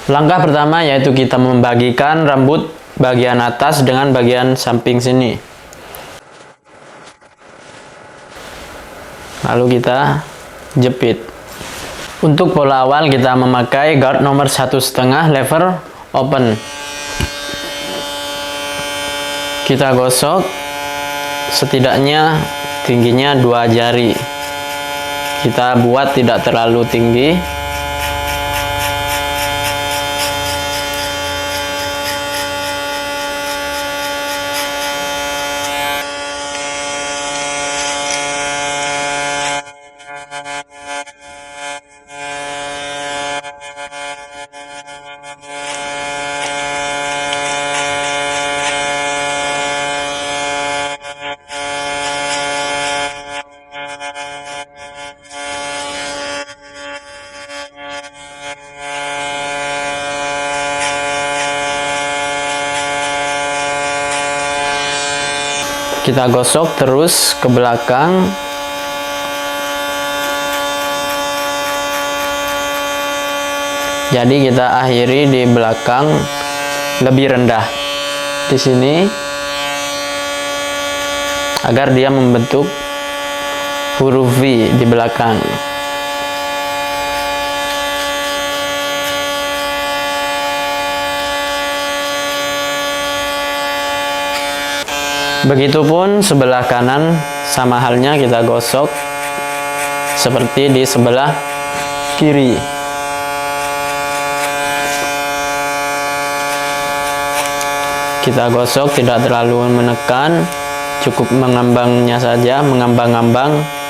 Langkah pertama yaitu kita membagikan rambut bagian atas dengan bagian samping sini. Lalu kita jepit. Untuk pola awal kita memakai guard nomor 1,5 lever open. Kita gosok setidaknya tingginya 2 jari. Kita buat tidak terlalu tinggi. Kita gosok terus ke belakang. Jadi kita akhiri di belakang lebih rendah di sini agar dia membentuk huruf V di belakang. Begitupun sebelah kanan, sama halnya kita gosok seperti di sebelah kiri. Kita gosok tidak terlalu menekan, cukup mengambangnya saja, mengambang-ambang.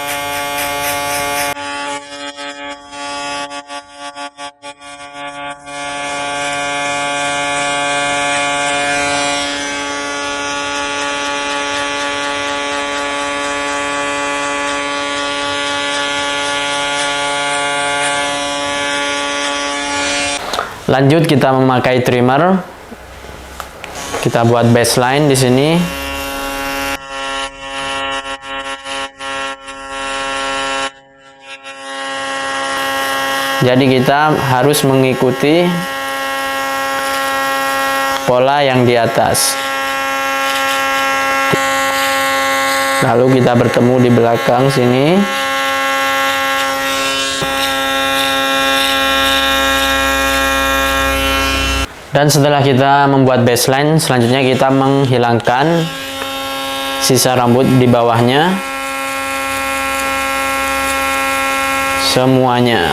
Lanjut kita memakai trimmer. Kita buat baseline di sini. Jadi kita harus mengikuti pola yang di atas. Lalu kita bertemu di belakang sini. Dan setelah kita membuat baseline, selanjutnya kita menghilangkan sisa rambut di bawahnya semuanya.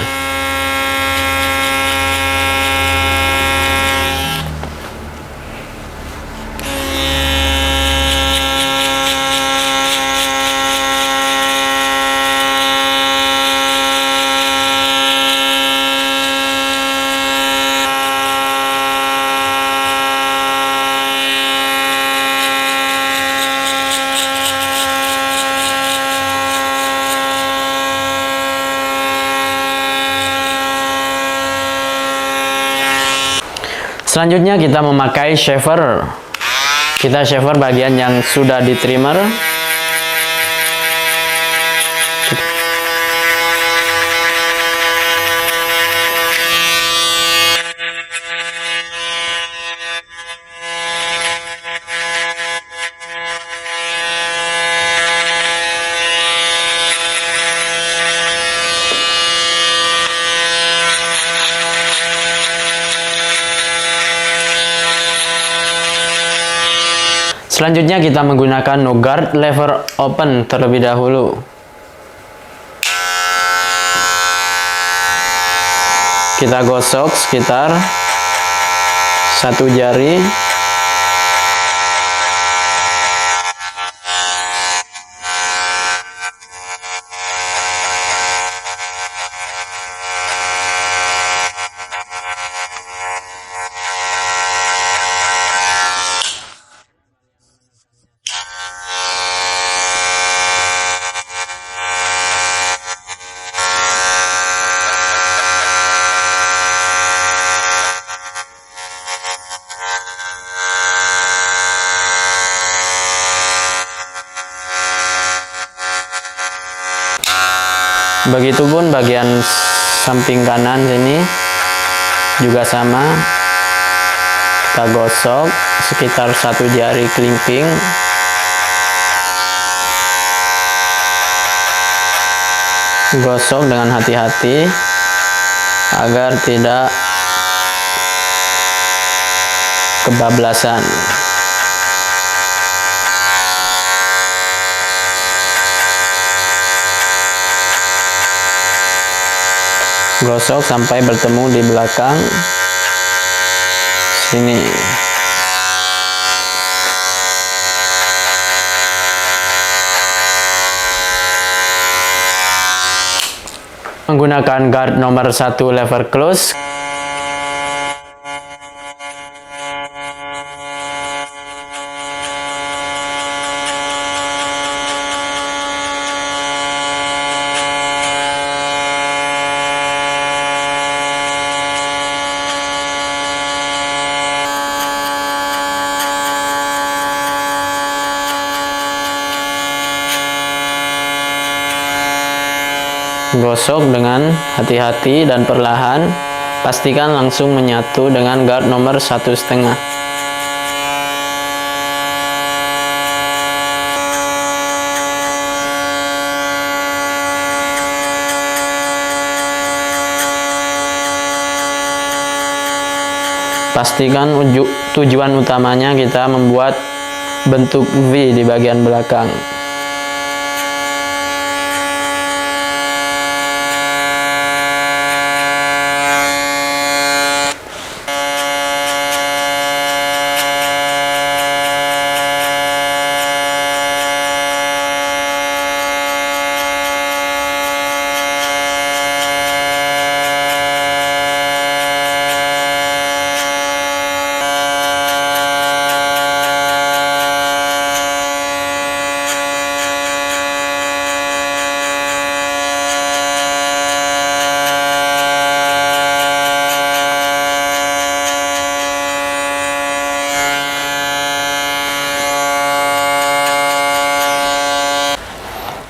Selanjutnya kita memakai shaver. Kita shaver bagian yang sudah di trimmer. Selanjutnya kita menggunakan no guard lever open terlebih dahulu. Kita gosok sekitar 1 jari. Begitupun bagian samping kanan sini. juga sama, kita gosok sekitar 1 jari kelingking. Gosok dengan hati-hati agar tidak kebablasan. Gosok sampai bertemu di belakang sini. Menggunakan guard nomor 1 lever close, gosok dengan hati-hati dan perlahan, pastikan langsung menyatu dengan guard nomor 1,5. Pastikan tujuan utamanya kita membuat bentuk V di bagian belakang.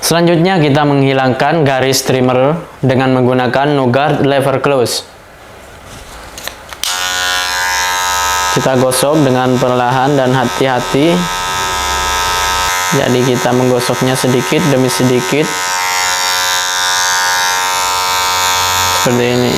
Selanjutnya kita menghilangkan garis trimmer dengan menggunakan no guard lever close. Kita gosok dengan perlahan dan hati-hati. Jadi kita menggosoknya sedikit demi sedikit. Seperti ini.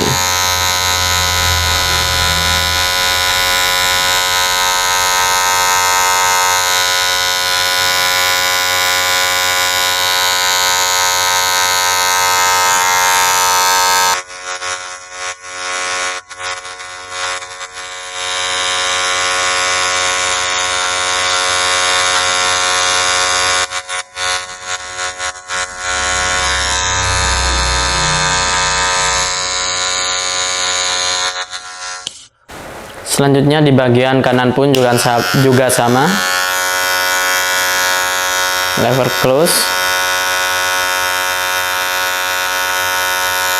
Selanjutnya di bagian kanan pun juga sama, lever close,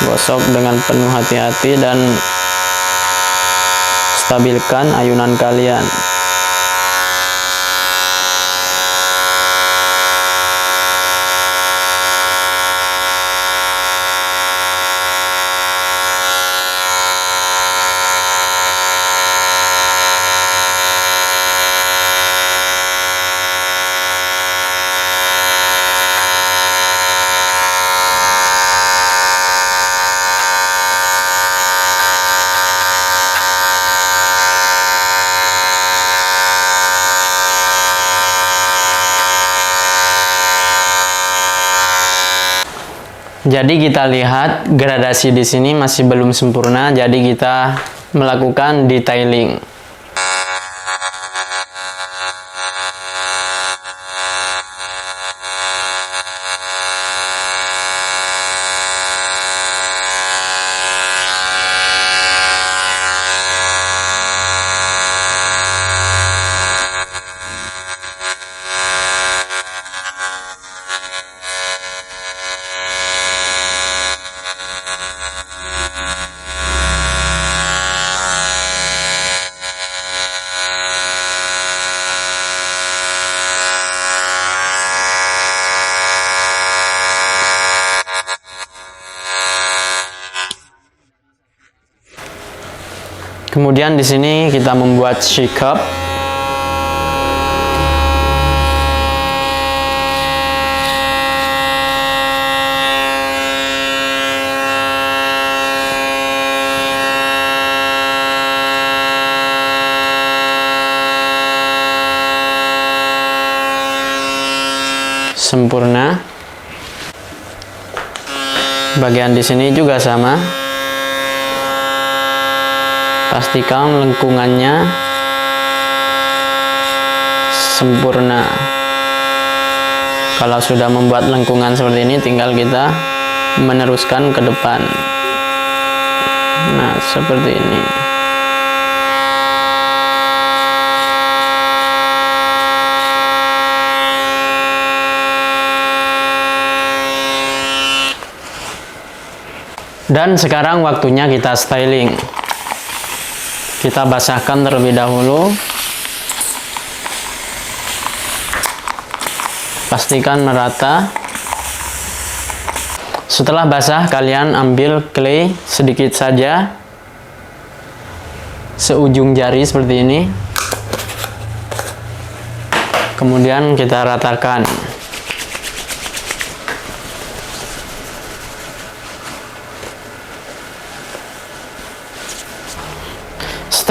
gosok dengan penuh hati-hati dan stabilkan ayunan kalian. Jadi kita lihat gradasi di sini masih belum sempurna, jadi kita melakukan detailing. Kemudian di sini kita membuat C cup. Sempurna. Bagian di sini juga sama. Pastikan lengkungannya sempurna. Kalau sudah membuat lengkungan seperti ini, tinggal kita meneruskan ke depan. Nah, seperti ini. Dan sekarang waktunya kita styling. Kita basahkan terlebih dahulu. Pastikan merata. Setelah basah, kalian ambil clay sedikit saja, seujung jari seperti ini. Kemudian kita ratakan.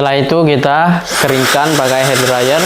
Setelah itu kita keringkan pakai hair dryer.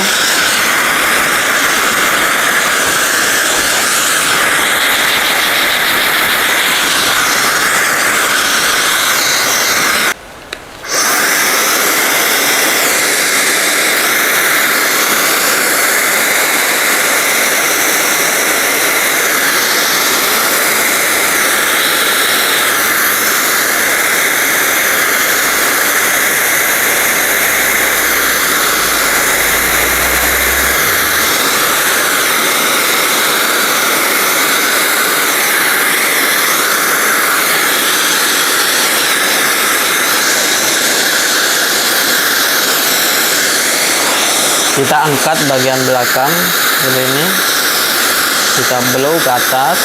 Kita angkat bagian belakang seperti ini, kita blow ke atas.